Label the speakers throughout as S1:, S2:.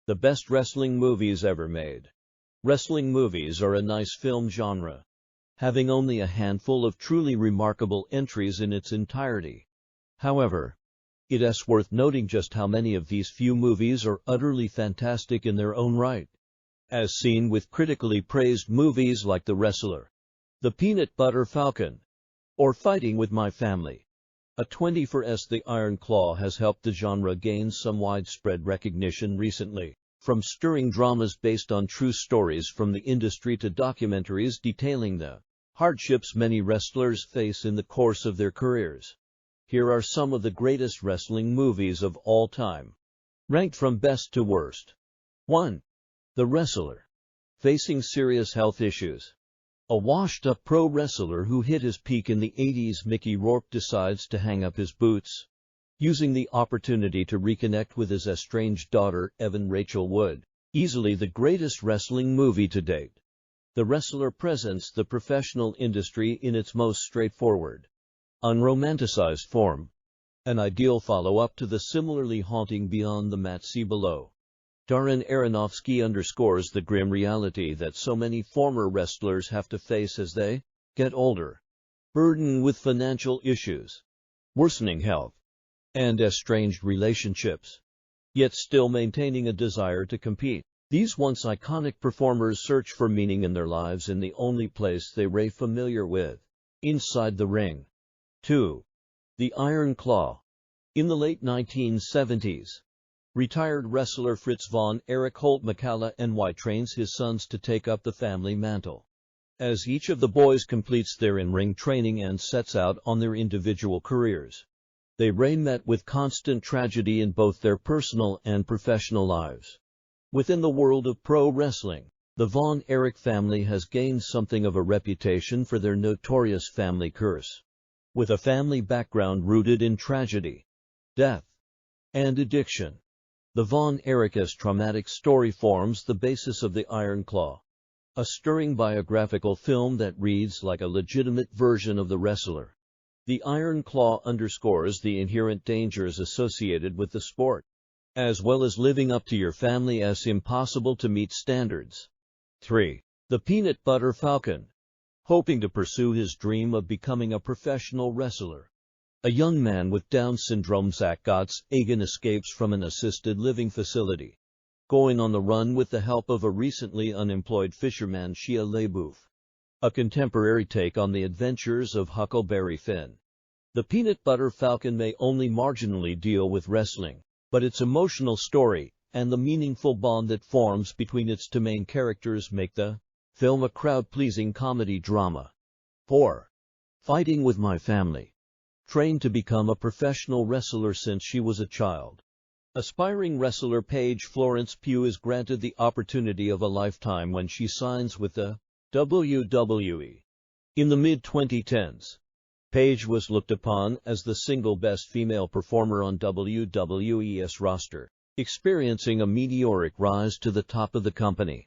S1: The best wrestling movies ever made. Wrestling movies are a nice film genre, having only a handful of truly remarkable entries in its entirety. However, it is worth noting just how many of these few movies are utterly fantastic in their own right, as seen with critically praised movies like The Wrestler, The Peanut Butter Falcon, or Fighting with My Family. A24's The Iron Claw has helped the genre gain some widespread recognition recently, from stirring dramas based on true stories from the industry to documentaries detailing the hardships many wrestlers face in the course of their careers. Here are some of the greatest wrestling movies of all time, ranked from best to worst. 1. The Wrestler. Facing serious health issues. A washed-up pro wrestler who hit his peak in the 80s, Mickey Rourke decides to hang up his boots, using the opportunity to reconnect with his estranged daughter, Evan Rachel Wood. Easily the greatest wrestling movie to date. The Wrestler presents the professional industry in its most straightforward, unromanticized form, an ideal follow-up to the similarly haunting Beyond the Mat. See below. Darren Aronofsky underscores the grim reality that so many former wrestlers have to face as they get older, burdened with financial issues, worsening health, and estranged relationships, yet still maintaining a desire to compete. These once iconic performers search for meaning in their lives in the only place they were familiar with, inside the ring. 2. The Iron Claw. In the late 1970s, retired wrestler Fritz von Erich Holt McCalla NY trains his sons to take up the family mantle. As each of the boys completes their in-ring training and sets out on their individual careers, they were met with constant tragedy in both their personal and professional lives. Within the world of pro wrestling, the Von Erich family has gained something of a reputation for their notorious family curse. With a family background rooted in tragedy, death, and addiction, the Von Erich's traumatic story forms the basis of The Iron Claw, a stirring biographical film that reads like a legitimate version of The Wrestler. The Iron Claw underscores the inherent dangers associated with the sport, as well as living up to your family's impossible to meet standards. 3. The Peanut Butter Falcon. Hoping to pursue his dream of becoming a professional wrestler, a young man with Down syndrome, Zach Gotts Agan, escapes from an assisted living facility, going on the run with the help of a recently unemployed fisherman, Shia LaBeouf, a contemporary take on the adventures of Huckleberry Finn. The Peanut Butter Falcon may only marginally deal with wrestling, but its emotional story and the meaningful bond that forms between its two main characters make the film a crowd-pleasing comedy drama. 4. Fighting with My Family. Trained to become a professional wrestler since she was a child, aspiring wrestler Paige Florence Pugh is granted the opportunity of a lifetime when she signs with the WWE. In the mid-2010s, Paige was looked upon as the single best female performer on WWE's roster, experiencing a meteoric rise to the top of the company.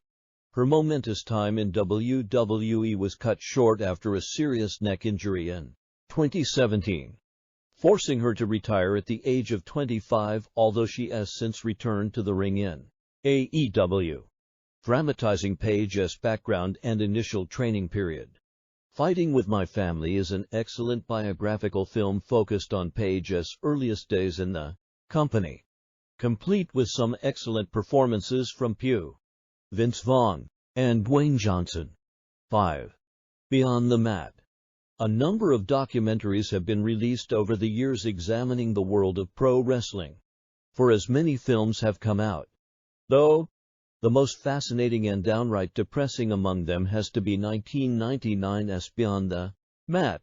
S1: Her momentous time in WWE was cut short after a serious neck injury in 2017, forcing her to retire at the age of 25, although she has since returned to the ring in AEW, dramatizing Paige's background and initial training period. Fighting with My Family is an excellent biographical film focused on Paige's earliest days in the company, complete with some excellent performances from Pugh, Vince Vaughn, and Dwayne Johnson. 5. Beyond the Mat. A number of documentaries have been released over the years examining the world of pro wrestling. For as many films have come out, though, the most fascinating and downright depressing among them has to be 1999's Beyond the Mat,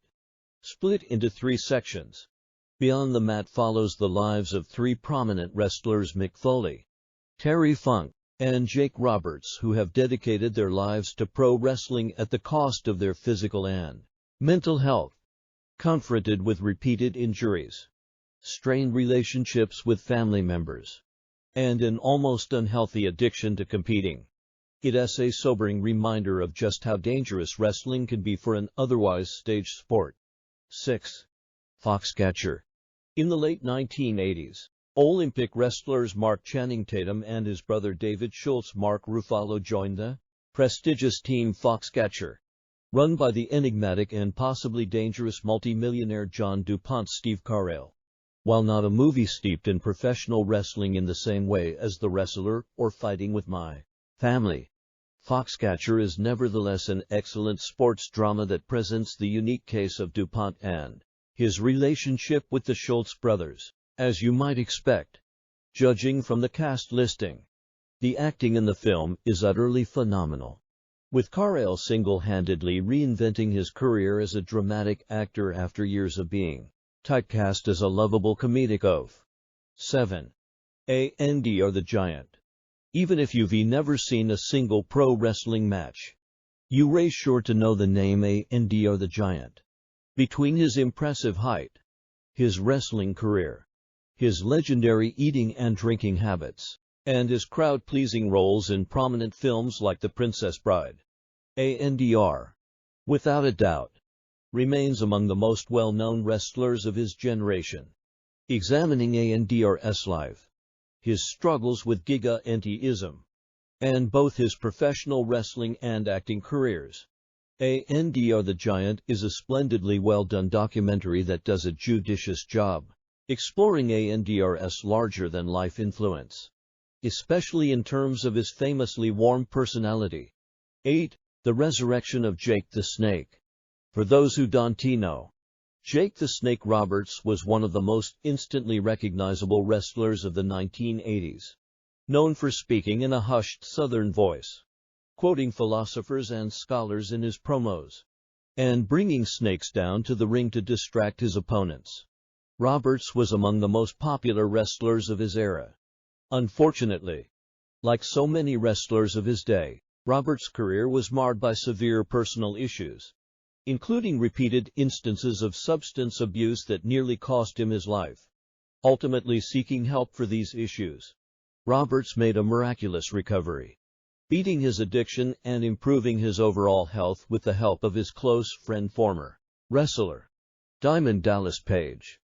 S1: split into 3 sections. Beyond the Mat follows the lives of 3 prominent wrestlers, Mick Foley, Terry Funk, and Jake Roberts, who have dedicated their lives to pro wrestling at the cost of their physical and mental health, confronted with repeated injuries, strained relationships with family members, and an almost unhealthy addiction to competing. It is a sobering reminder of just how dangerous wrestling can be for an otherwise staged sport. 6. Foxcatcher. In the late 1980s, Olympic wrestlers Mark Channing Tatum and his brother David Schultz Mark Ruffalo joined the prestigious Team Foxcatcher, run by the enigmatic and possibly dangerous multi-millionaire John DuPont Steve Carrell. While not a movie steeped in professional wrestling in the same way as The Wrestler or Fighting with My Family, Foxcatcher is nevertheless an excellent sports drama that presents the unique case of DuPont and his relationship with the Schultz brothers. As you might expect, judging from the cast listing, the acting in the film is utterly phenomenal, with Carrell single-handedly reinventing his career as a dramatic actor after years of being typecast as a lovable comedic oaf. 7. Andr the Giant. Even if you've never seen a single pro wrestling match, you're sure to know the name Andr the Giant. Between his impressive height, his wrestling career, his legendary eating and drinking habits, and his crowd-pleasing roles in prominent films like The Princess Bride, Andr, without a doubt, remains among the most well-known wrestlers of his generation. Examining Andr's life, his struggles with gigantism, and both his professional wrestling and acting careers, Andr the Giant is a splendidly well-done documentary that does a judicious job exploring Andr's larger-than-life influence, especially in terms of his famously warm personality. 8. The Resurrection of Jake the Snake. For those who don't know, Jake the Snake Roberts was one of the most instantly recognizable wrestlers of the 1980s, known for speaking in a hushed Southern voice, quoting philosophers and scholars in his promos, and bringing snakes down to the ring to distract his opponents. Roberts was among the most popular wrestlers of his era. Unfortunately, like so many wrestlers of his day, Roberts' career was marred by severe personal issues, including repeated instances of substance abuse that nearly cost him his life. Ultimately seeking help for these issues, Roberts made a miraculous recovery, beating his addiction and improving his overall health with the help of his close friend former wrestler Diamond Dallas Page.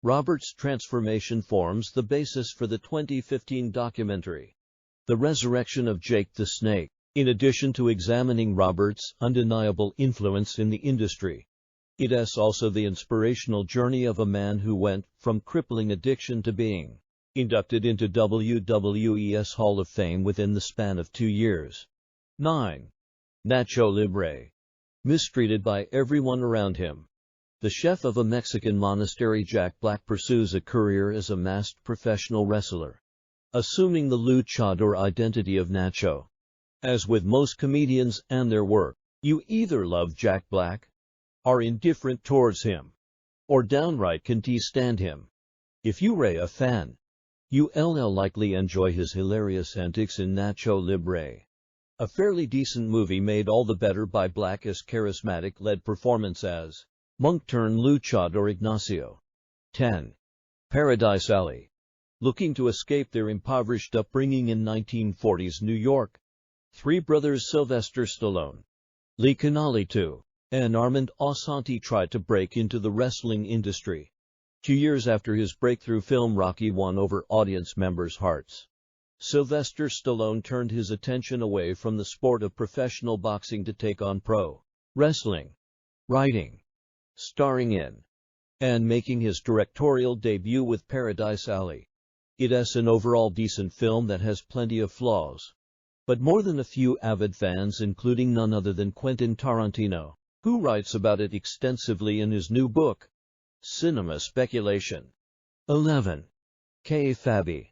S1: Roberts' transformation forms the basis for the 2015 documentary, The Resurrection of Jake the Snake. In addition to examining Roberts' undeniable influence in the industry, it is also the inspirational journey of a man who went from crippling addiction to being inducted into WWE's Hall of Fame within the span of 2 years. 9. Nacho Libre. Mistreated by everyone around him, the chef of a Mexican monastery Jack Black pursues a career as a masked professional wrestler, assuming the luchador identity of Nacho. As with most comedians and their work, you either love Jack Black, are indifferent towards him, or downright can't stand him. If you're a fan, you'll likely enjoy his hilarious antics in Nacho Libre, a fairly decent movie made all the better by Black's charismatic lead performance as monk-turned-luchador Ignacio. 10. Paradise Alley. Looking to escape their impoverished upbringing in 1940s New York, three brothers Sylvester Stallone, Lee Canali II, and Armand Assante tried to break into the wrestling industry. 2 years after his breakthrough film Rocky won over audience members' hearts, Sylvester Stallone turned his attention away from the sport of professional boxing to take on pro wrestling, writing, starring in, and making his directorial debut with Paradise Alley. It is an overall decent film that has plenty of flaws, but more than a few avid fans, including none other than Quentin Tarantino, who writes about it extensively in his new book, Cinema Speculation. 11. K-Fabi.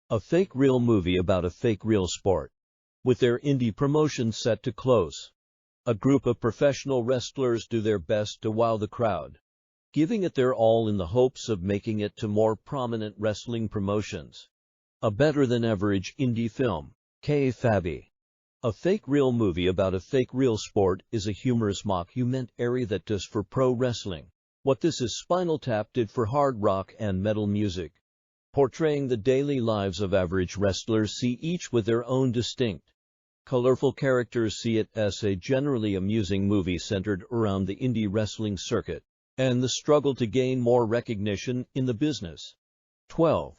S1: A fake real movie about a fake real sport. With their indie promotion set to close, a group of professional wrestlers do their best to wow the crowd, giving it their all in the hopes of making it to more prominent wrestling promotions. A better-than-average indie film, K-Fabi. A fake real movie about a fake real sport is a humorous mockumentary that does for pro wrestling what This Is Spinal Tap did for hard rock and metal music, portraying the daily lives of average wrestlers, each with their own distinct, colorful characters. See it as a generally amusing movie centered around the indie wrestling circuit and the struggle to gain more recognition in the business. 12.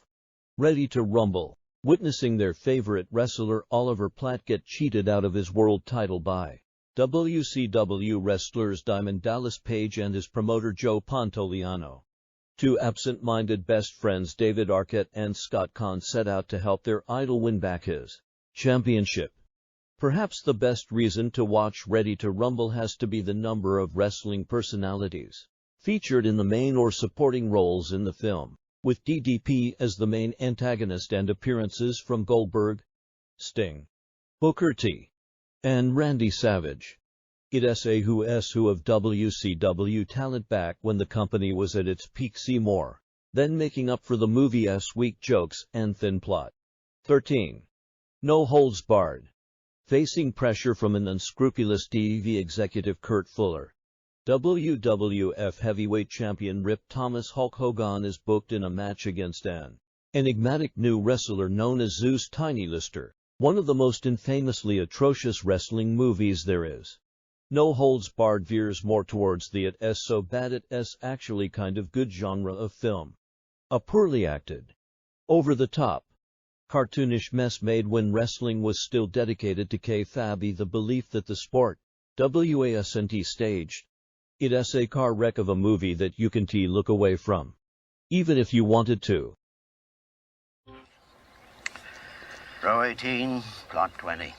S1: Ready to Rumble, witnessing their favorite wrestler Oliver Platt get cheated out of his world title by WCW wrestlers Diamond Dallas Page and his promoter Joe Pantoliano. Two absent-minded best friends David Arquette and Scott Kahn set out to help their idol win back his championship. Perhaps the best reason to watch Ready to Rumble has to be the number of wrestling personalities featured in the main or supporting roles in the film, with DDP as the main antagonist and appearances from Goldberg, Sting, Booker T, and Randy Savage. It's a who's who of WCW talent back when the company was at its peak. See more, then making up for the movie's weak jokes and thin plot. 13. No Holds Barred. Facing pressure from an unscrupulous TV executive Kurt Fuller, WWF heavyweight champion Rip Thomas Hulk Hogan is booked in a match against an enigmatic new wrestler known as Zeus Tiny Lister, one of the most infamously atrocious wrestling movies there is. No Holds Barred veers more towards the it's so bad it's actually kind of good genre of film. A poorly acted, over-the-top, cartoonish mess made when wrestling was still dedicated to kayfabe, the belief that the sport wasn't staged. It's a car wreck of a movie that you can't look away from, even if you wanted to.
S2: Row 18, plot 20.